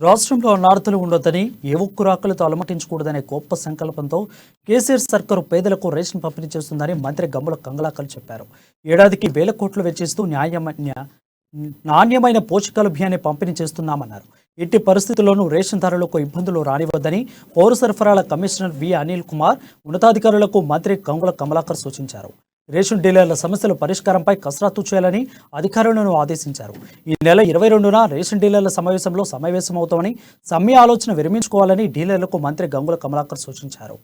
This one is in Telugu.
రాష్ట్రంలో అనార్థులు ఉండొద్దని ఏ ఒక్కరు ఆకలితో అలమటించకూడదనే గొప్ప సంకల్పంతో కేసీఆర్ సర్కారు పేదలకు రేషన్ పంపిణీ చేస్తుందని మంత్రి గంగుల కమలాకర్ చెప్పారు. ఏడాదికి వేల కోట్లు వెచ్చిస్తూ నాణ్యమైన పోషకాల బియ్యాన్ని పంపిణీ చేస్తున్నామన్నారు. ఎట్టి పరిస్థితుల్లోనూ రేషన్ ధరలకు ఇబ్బందులు రానివ్వద్దని పౌర సరఫరాల కమిషనర్ వి అనిల్ కుమార్ ఉన్నతాధికారులకు మంత్రి గంగుల కమలాకర్ సూచించారు. రేషన్ డీలర్ల సమస్యల పరిష్కారంపై కసరత్తు చేయాలని అధికారులను ఆదేశించారు. ఈ నెల 22న రేషన్ డీలర్ల సమావేశమవుతామని సమ్మె ఆలోచన విరమించుకోవాలని డీలర్లకు మంత్రి గంగుల కమలాకర్ సూచించారు.